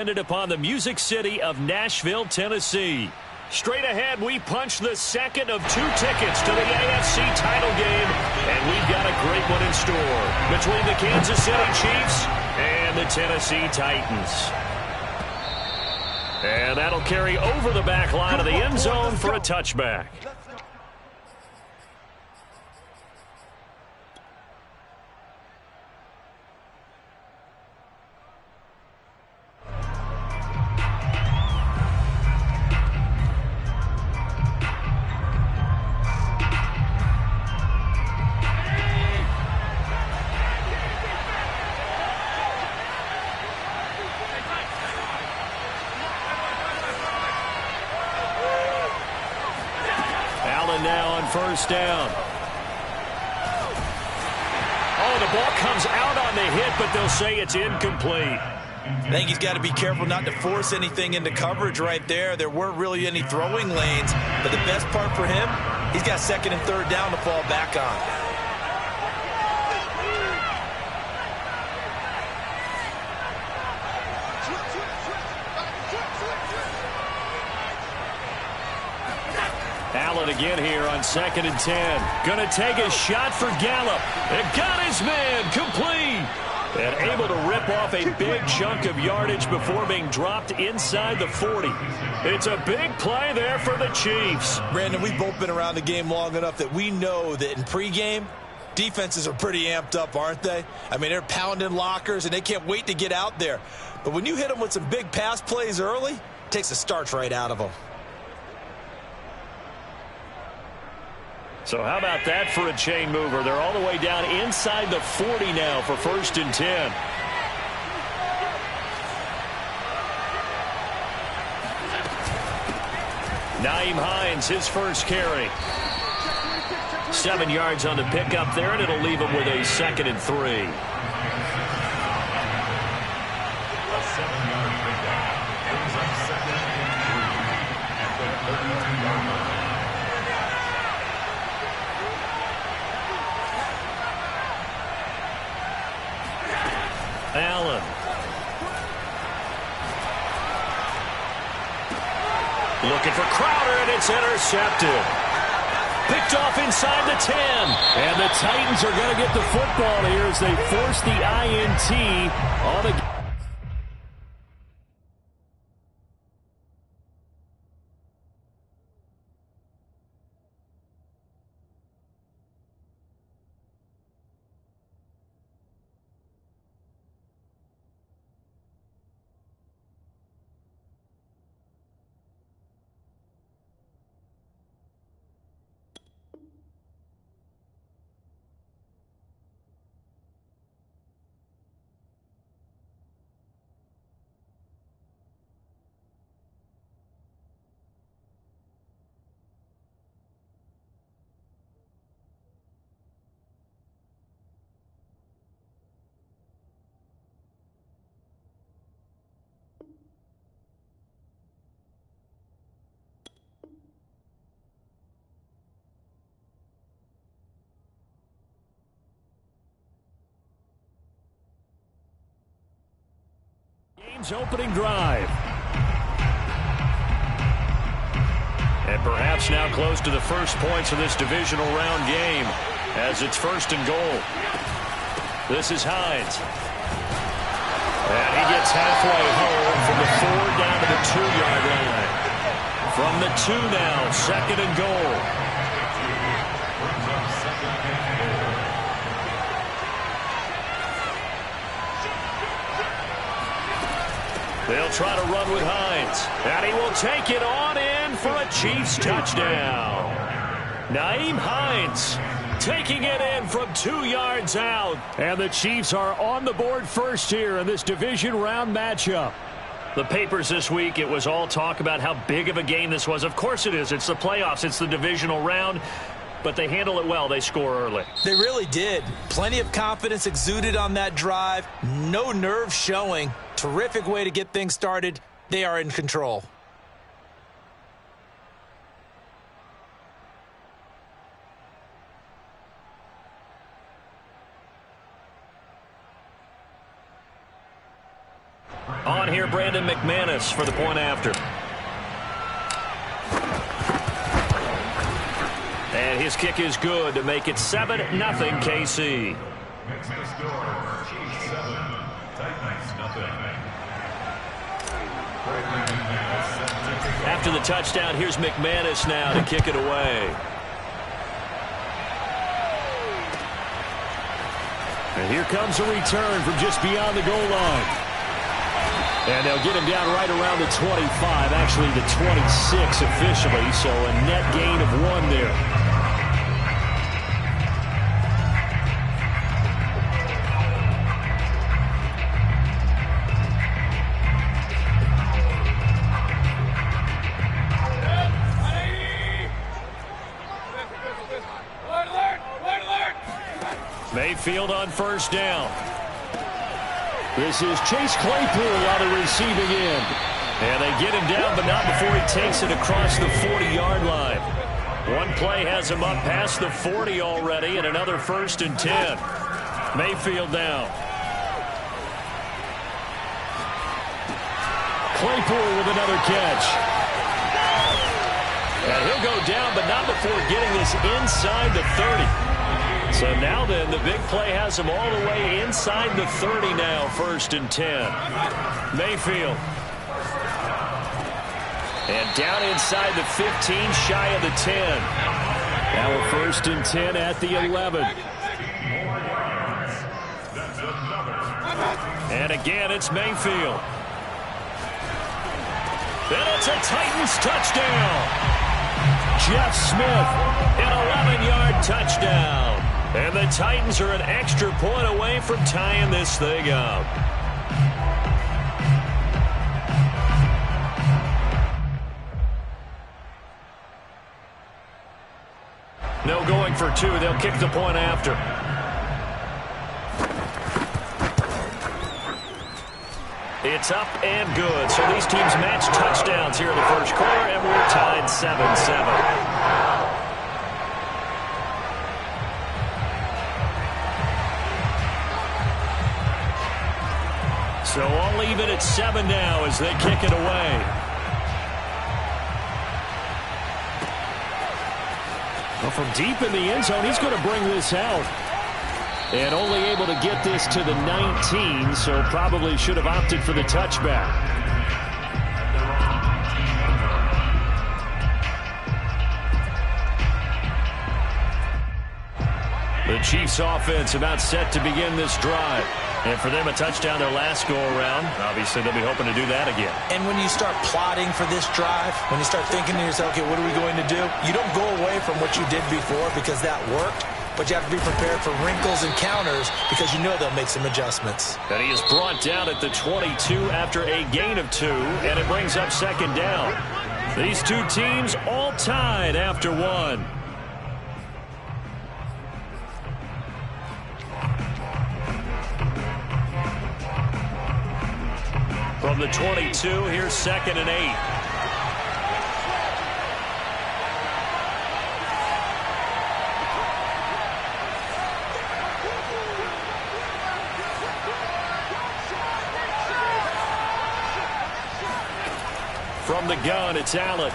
Upon the Music City of Nashville, Tennessee. Straight ahead, we punch the second of 2 tickets to the AFC title game, and we've got a great one in store between the Kansas City Chiefs and the Tennessee Titans. And that'll carry over the back line of the end zone for a touchback. Now on first down. Oh, the ball comes out on the hit, but they'll say it's incomplete. I think he's got to be careful not to force anything into coverage right there. There weren't really any throwing lanes, but the best part for him, he's got second and third down to fall back on. Allen again here on 2nd and 10. Going to take a shot for Gallup. And got his man complete. And able to rip off a big chunk of yardage before being dropped inside the 40. It's a big play there for the Chiefs. Brandon, we've both been around the game long enough that we know that in pregame, defenses are pretty amped up, aren't they? I mean, they're pounding lockers, and they can't wait to get out there. But when you hit them with some big pass plays early, it takes the starch right out of them. So how about that for a chain mover? They're all the way down inside the 40 now for 1st and 10. Nyheim Hines, his first carry. 7 yards on the pickup there, and it'll leave him with a 2nd and 3. Allen. Looking for Crowder, and it's intercepted. Picked off inside the 10. And the Titans are going to get the football here as they force the INT on the... Game's opening drive. And perhaps now close to the first points of this divisional round game as it's 1st and goal. This is Hines. And he gets halfway home from the 4 down to the 2-yard line. From the 2 now, 2nd and goal. They'll try to run with Hines. And he will take it on in for a Chiefs touchdown. Nyheim Hines taking it in from 2 yards out. And the Chiefs are on the board first here in this division round matchup. The papers this week, it was all talk about how big of a game this was. Of course it is. It's the playoffs. It's the divisional round. But they handle it well. They score early. They really did. Plenty of confidence exuded on that drive. No nerve showing. Terrific way to get things started. They are in control. On here, Brandon McManus for the point after. And his kick is good to make it 7-0 KC. After the touchdown, here's McManus now to kick it away. And here comes a return from just beyond the goal line. And they'll get him down right around the 25, actually the 26 officially, so a net gain of 1 there. Mayfield on first down. This is Chase Claypool on the receiving end. And they get him down, but not before he takes it across the 40-yard line. One play has him up past the 40 already, and another 1st and 10. Mayfield down. Claypool with another catch. And he'll go down, but not before getting this inside the 30. So now then, the big play has him all the way inside the 30 now, 1st and 10. Mayfield. And down inside the 15, shy of the 10. Now a 1st and 10 at the 11. And again, it's Mayfield. And it's a Titans touchdown. Jeff Smith, an 11-yard touchdown. And the Titans are an extra point away from tying this thing up. No going for 2. They'll kick the point after. It's up and good. So these teams match touchdowns here in the first quarter, and we're tied 7-7. So all even at 7 now as they kick it away. Well, from deep in the end zone, he's going to bring this out. And only able to get this to the 19, so probably should have opted for the touchback. The Chiefs offense about set to begin this drive. And for them, a touchdown their last go-around. Obviously, they'll be hoping to do that again. And when you start plotting for this drive, when you start thinking to yourself, okay, what are we going to do? You don't go away from what you did before because that worked. But you have to be prepared for wrinkles and counters because you know they'll make some adjustments. And he is brought down at the 22 after a gain of 2, and it brings up 2nd down. These two teams all tied after 1. From the 22, here's 2nd and 8. From the gun, it's Allen.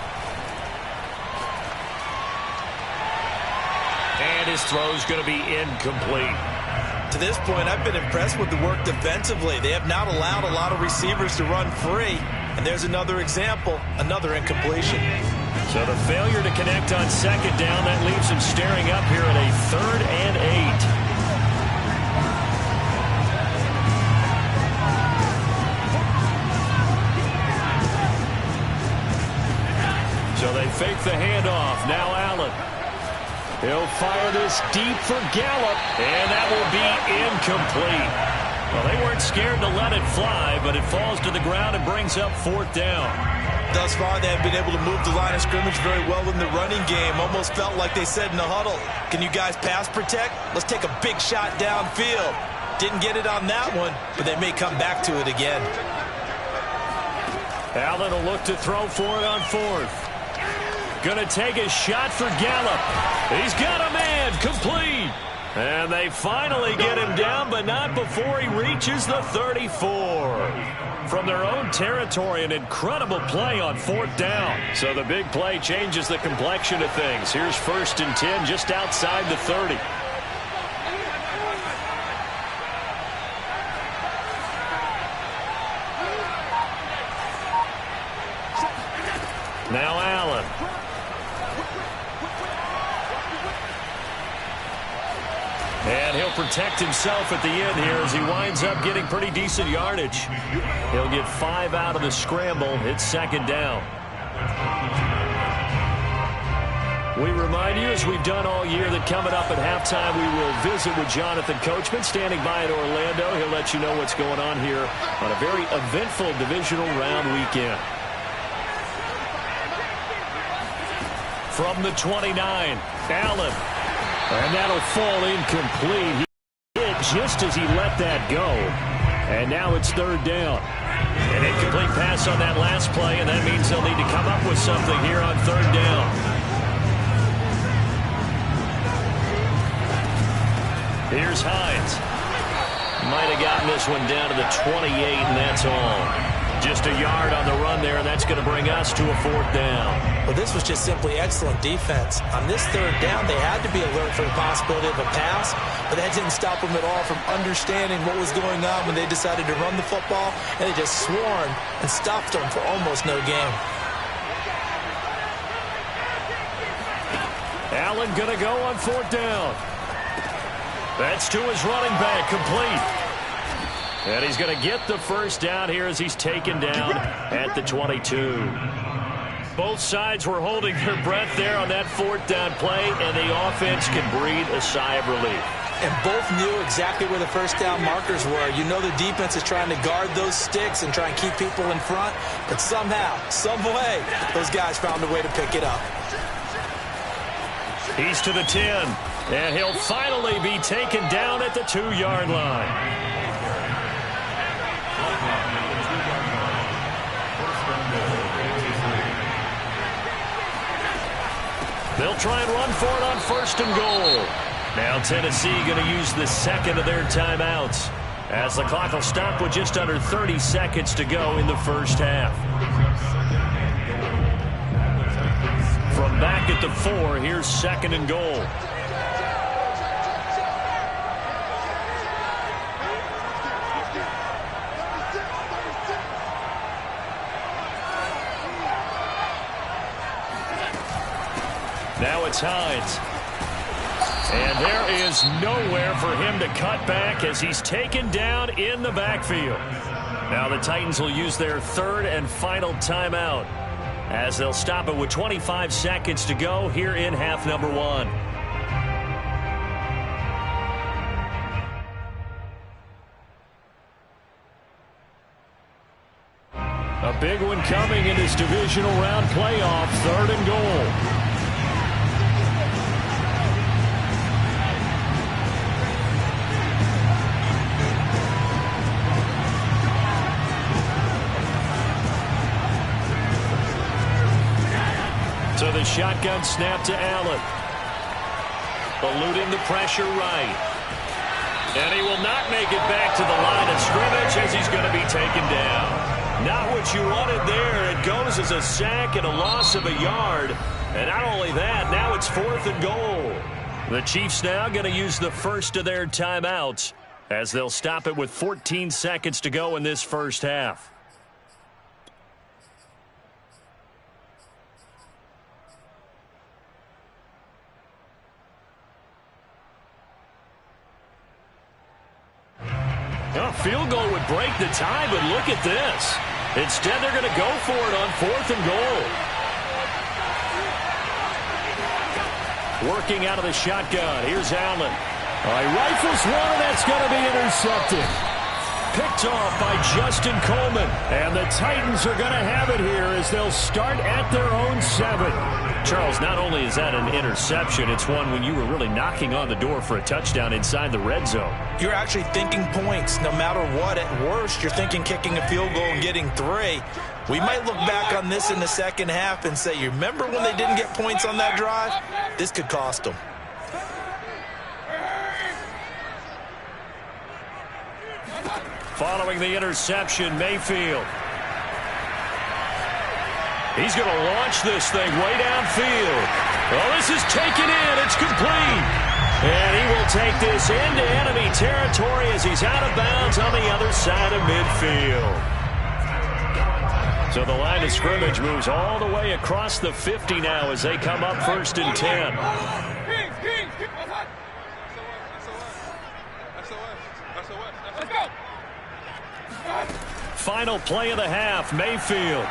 And his throw's going to be incomplete. To this point, I've been impressed with the work defensively. They have not allowed a lot of receivers to run free. And there's another example, another incompletion. So the failure to connect on 2nd down, that leaves him staring up here at a 3rd and 8. So they fake the handoff. Now Allen. He'll fire this deep for Gallup, and that will be incomplete. Well, they weren't scared to let it fly, but it falls to the ground and brings up 4th down. Thus far, they have been able to move the line of scrimmage very well in the running game. Almost felt like they said in the huddle, can you guys pass protect? Let's take a big shot downfield. Didn't get it on that one, but they may come back to it again. Allen will look to throw for it on 4th. Going to take a shot for Gallup. He's got a man. Complete. And they finally get him down, but not before he reaches the 34. From their own territory, an incredible play on 4th down. So the big play changes the complexion of things. Here's 1st and 10 just outside the 30. Now Allen. And he'll protect himself at the end here as he winds up getting pretty decent yardage. He'll get 5 out of the scramble. It's 2nd down. We remind you, as we've done all year, that coming up at halftime, we will visit with Jonathan Coachman standing by in Orlando. He'll let you know what's going on here on a very eventful divisional round weekend. From the 29, Allen. And that'll fall incomplete. He hit just as he let that go. And now it's 3rd down. An incomplete pass on that last play, and that means they'll need to come up with something here on 3rd down. Here's Hines. Might have gotten this one down to the 28, and that's all. Just a yard on the run there, and that's going to bring us to a 4th down. Well, this was just simply excellent defense. On this 3rd down, they had to be alert for the possibility of a pass, but that didn't stop them at all from understanding what was going on when they decided to run the football, and they just swarmed and stopped them for almost no gain. Allen going to go on 4th down. That's to his running back, complete. And he's going to get the 1st down here as he's taken down at the 22. Both sides were holding their breath there on that 4th down play, and the offense can breathe a sigh of relief. And both knew exactly where the 1st down markers were. You know the defense is trying to guard those sticks and try and keep people in front, but somehow, some way, those guys found a way to pick it up. He's to the 10, and he'll finally be taken down at the 2-yard line. They'll try and run for it on 1st and goal. Now Tennessee going to use the 2nd of their timeouts, as the clock will stop with just under 30 seconds to go in the 1st half. From back at the 4, here's 2nd and goal. Now it's Hines. And there is nowhere for him to cut back as he's taken down in the backfield. Now the Titans will use their 3rd and final timeout, as they'll stop it with 25 seconds to go here in half number 1. A big one coming in this divisional round playoff, 3rd and goal. So the shotgun snap to Allen. Eluding the pressure right. And he will not make it back to the line of scrimmage as he's going to be taken down. Not what you wanted there. It goes as a sack and a loss of a yard. And not only that, now it's 4th and goal. The Chiefs now going to use the 1st of their timeouts, as they'll stop it with 14 seconds to go in this 1st half. A field goal would break the tie, but look at this. Instead, they're going to go for it on 4th and goal. Working out of the shotgun. Here's Allen. He rifles one, and that's going to be intercepted. Picked off by Justin Coleman. And the Titans are going to have it here as they'll start at their own 7. Charles, not only is that an interception, it's one when you were really knocking on the door for a touchdown inside the red zone. You're actually thinking points no matter what. At worst, you're thinking kicking a field goal and getting 3. We might look back on this in the 2nd half and say, you remember when they didn't get points on that drive? This could cost them. Following the interception, Mayfield. He's going to launch this thing way downfield. Well, this is taken in. It's complete. And he will take this into enemy territory as he's out of bounds on the other side of midfield. So the line of scrimmage moves all the way across the 50 now as they come up 1st and 10. Final play of the half, Mayfield.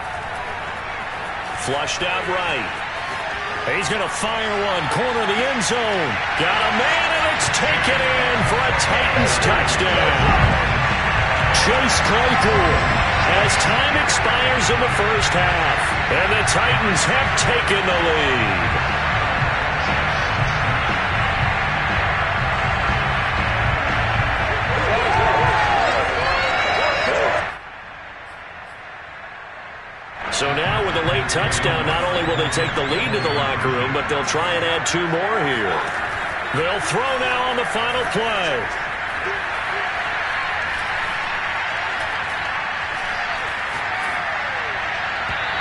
Flushed out right. He's going to fire one, corner of the end zone. Got a man, and it's taken in for a Titans touchdown. Chase Claypool as time expires in the first half, and the Titans have taken the lead. So now with a late touchdown, not only will they take the lead to the locker room, but they'll try and add 2 more here. They'll throw now on the final play.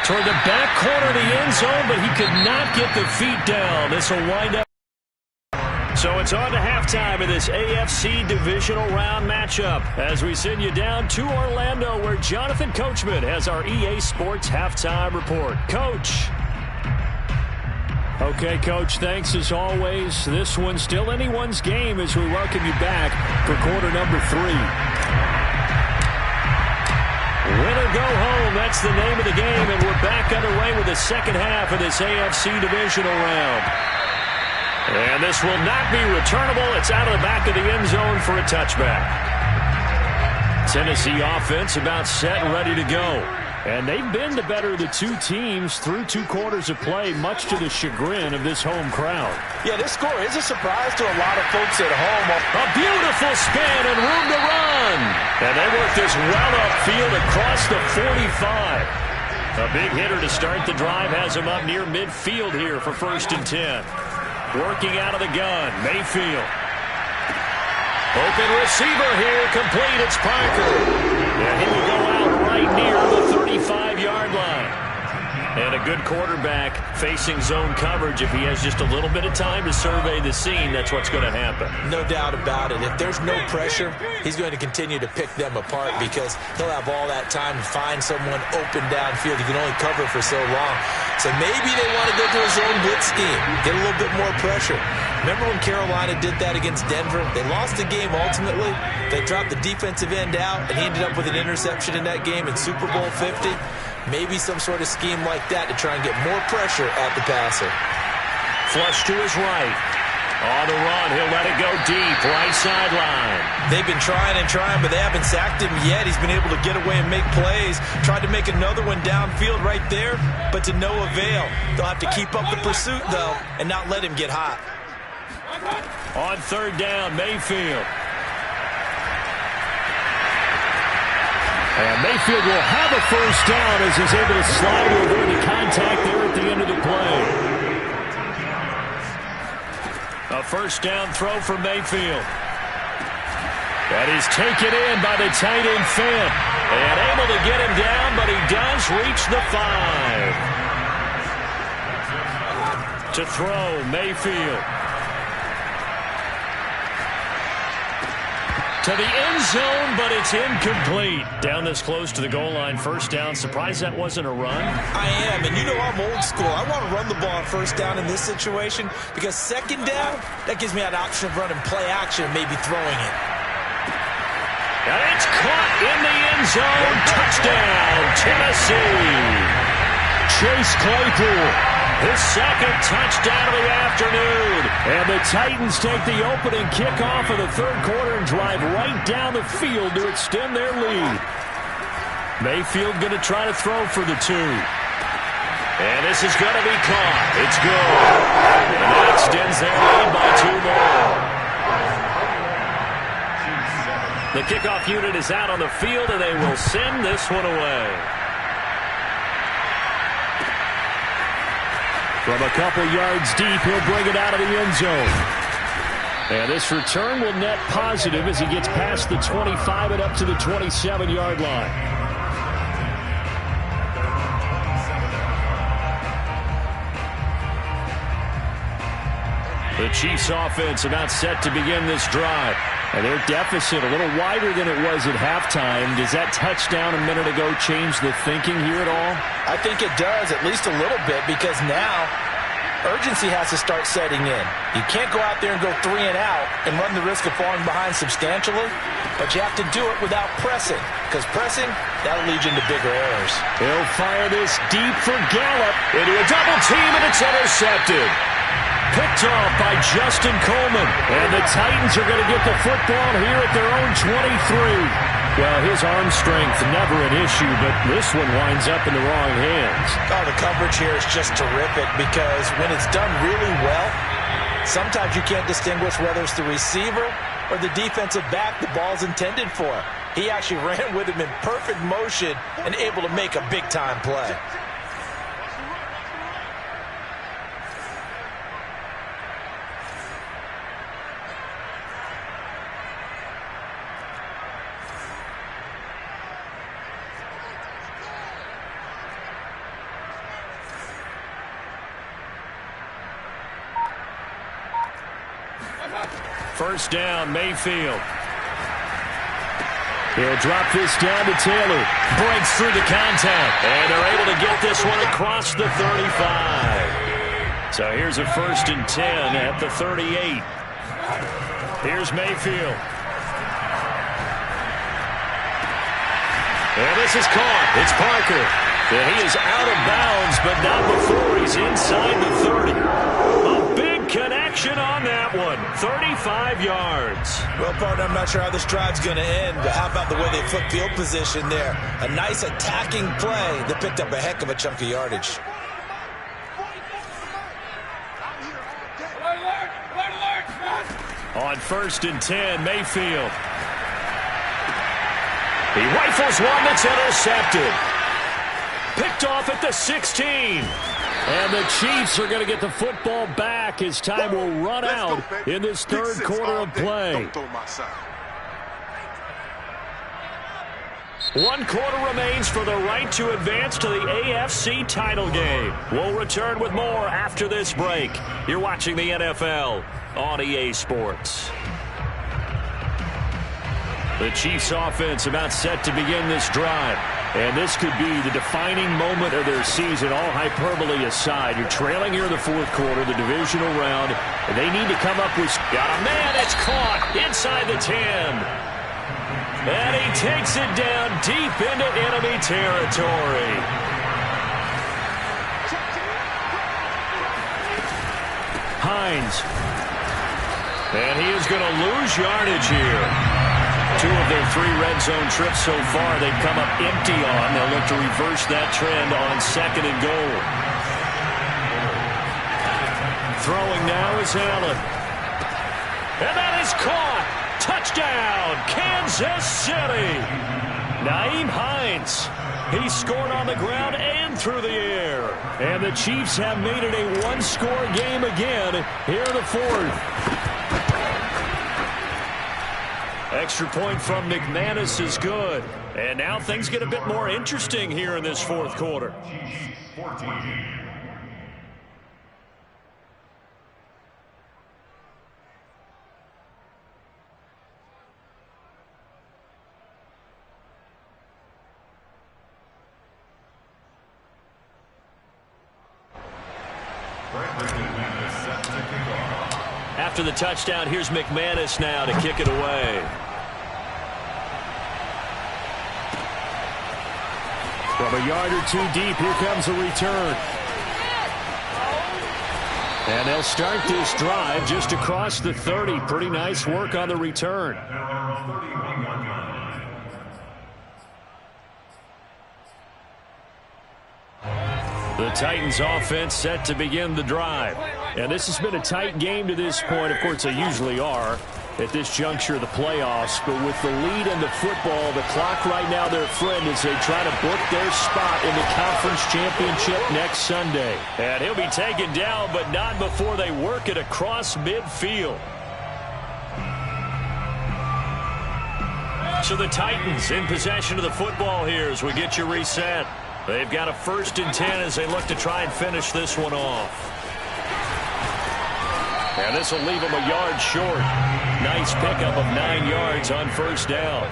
Toward the back corner of the end zone, but he could not get the feet down. This will wind up. So it's on to halftime of this AFC divisional round matchup as we send you down to Orlando where Jonathan Coachman has our EA Sports halftime report. Coach. Okay, Coach, thanks as always. This one's still anyone's game as we welcome you back for quarter number 3. Win or go home, that's the name of the game, and we're back underway with the second half of this AFC divisional round. And this will not be returnable. It's out of the back of the end zone for a touchback. Tennessee offense about set and ready to go. And they've been the better of the 2 teams through 2 quarters of play, much to the chagrin of this home crowd. Yeah, this score is a surprise to a lot of folks at home. A beautiful spin and room to run. And they work this well upfield across the 45. A big hitter to start the drive has him up near midfield here for 1st and 10. Working out of the gun, Mayfield. Open receiver here, complete, it's Parker. And he will go out right near the 35-yard line. And a good quarterback facing zone coverage. If he has just a little bit of time to survey the scene, that's what's going to happen. No doubt about it. If there's no pressure, he's going to continue to pick them apart because he'll have all that time to find someone open downfield. He can only cover for so long. So maybe they want to go to a zone blitz scheme, get a little bit more pressure. Remember when Carolina did that against Denver? They lost the game ultimately. They dropped the defensive end out, and he ended up with an interception in that game in Super Bowl 50. Maybe some sort of scheme like that to try and get more pressure at the passer. Flush to his right. On the run, he'll let it go deep, right sideline. They've been trying and trying, but they haven't sacked him yet. He's been able to get away and make plays. Tried to make another one downfield right there, but to no avail. They'll have to keep up the pursuit, though, and not let him get hot. On 3rd down, Mayfield. And Mayfield will have a 1st down as he's able to slide over the contact there at the end of the play. A 1st down throw for Mayfield. That is taken in by the tight end Finn. And able to get him down, but he does reach the 5. To throw, Mayfield. To the end zone, but it's incomplete. Down this close to the goal line, 1st down. Surprised that wasn't a run? I am, and you know I'm old school. I want to run the ball on 1st down in this situation because 2nd down, that gives me an option of running play action and maybe throwing it. And it's caught in the end zone. Touchdown, Tennessee. Chase Claypool. His 2nd touchdown of the afternoon. And the Titans take the opening kickoff of the 3rd quarter and drive right down the field to extend their lead. Mayfield going to try to throw for the 2. And this is going to be caught. It's good. And that extends their lead by 2 more. The kickoff unit is out on the field, and they will send this one away. From a couple yards deep, he'll bring it out of the end zone. And this return will net positive as he gets past the 25 and up to the 27-yard line. The Chiefs offense about set to begin this drive. And their deficit a little wider than it was at halftime. Does that touchdown a minute ago change the thinking here at all? I think it does, at least a little bit, because now urgency has to start setting in. You can't go out there and go 3 and out and run the risk of falling behind substantially, but you have to do it without pressing, because pressing, that'll lead you into bigger errors. He'll fire this deep for Gallup into a double team, and it's intercepted. Picked off by Justin Coleman. And the Titans are going to get the football here at their own 23. Well, his arm strength never an issue, but this one winds up in the wrong hands. Oh, the coverage here is just terrific because when it's done really well, sometimes you can't distinguish whether it's the receiver or the defensive back the ball's intended for. He actually ran with him in perfect motion and able to make a big-time play. First down, Mayfield. He'll drop this down to Taylor. Breaks through the contact. And they're able to get this one across the 35. So here's a 1st and 10 at the 38. Here's Mayfield. And this is caught. It's Parker. And he is out of bounds, but not before he's inside the 30. A big connection on that one. 35 yards. Well, partner, I'm not sure how this drive's going to end, but how about the way they flip field position there? A nice attacking play that picked up a heck of a chunk of yardage. On 1st and 10, Mayfield. He rifles one that's intercepted. Picked off at the 16. And the Chiefs are going to get the football back as time will run out in this third quarter of play. 1 quarter remains for the right to advance to the AFC title game. We'll return with more after this break. You're watching the NFL on EA Sports. The Chiefs offense about set to begin this drive. And this could be the defining moment of their season, all hyperbole aside. You're trailing here in the fourth quarter, the divisional round, and they need to come up with... Got a man, it's caught inside the 10. And he takes it down deep into enemy territory. Hines. And he is going to lose yardage here. 2 of their 3 red zone trips so far, they've come up empty on. They'll look to reverse that trend on 2nd and goal. Throwing now is Allen. And that is caught. Touchdown, Kansas City. Nyheim Hines. He scored on the ground and through the air. And the Chiefs have made it a 1-score game again here in the 4th. Extra point from McManus is good. And now things get a bit more interesting here in this fourth quarter. After the touchdown, here's McManus now to kick it away. From a yard or 2 deep, here comes a return. And they'll start this drive just across the 30. Pretty nice work on the return. The Titans offense set to begin the drive. And this has been a tight game to this point. Of course, they usually are at this juncture of the playoffs. But with the lead in the football, the clock right now their friend as they try to book their spot in the conference championship next Sunday. And he'll be taken down, but not before they work it across midfield. So the Titans in possession of the football here as we get you reset. They've got a 1st and 10 as they look to try and finish this one off. And this will leave them a yard short. Nice pickup of 9 yards on 1st down.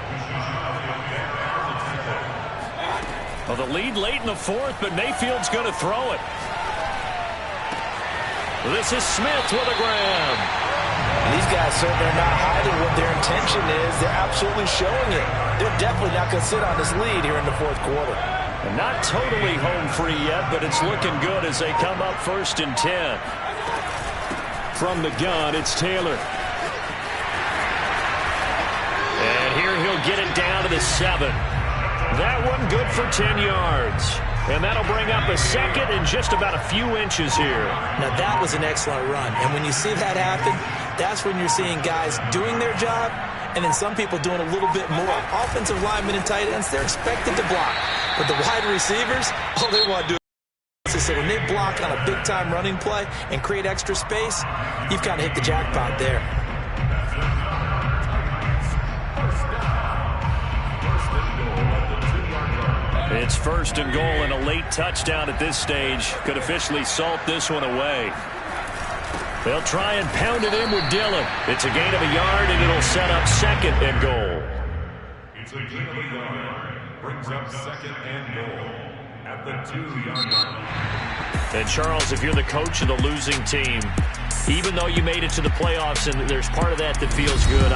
Well, the lead late in the 4th, but Mayfield's going to throw it. This is Smith with a grab. These guys certainly are not hiding what their intention is. They're absolutely showing it. They're definitely not going to sit on this lead here in the 4th quarter. And not totally home free yet, but it's looking good as they come up 1st and 10. From the gun, it's Taylor. And here he'll get it down to the 7. That one good for 10 yards. And that'll bring up a 2nd and just about a few inches here. Now, that was an excellent run. And when you see that happen, that's when you're seeing guys doing their job and then some people doing a little bit more. Offensive linemen and tight ends, they're expected to block. But the wide receivers, all they want to do is so when they block on a big-time running play and create extra space, you've kind of hit the jackpot there. It's 1st and goal and a late touchdown at this stage. Could officially salt this one away. They'll try and pound it in with Dillon. It's a gain of a yard, and it'll set up 2nd and goal. It's a gain of a yard. Brings up 2nd and goal at the 2-yard line. And, Charles, if you're the coach of the losing team, even though you made it to the playoffs and there's part of that that feels good,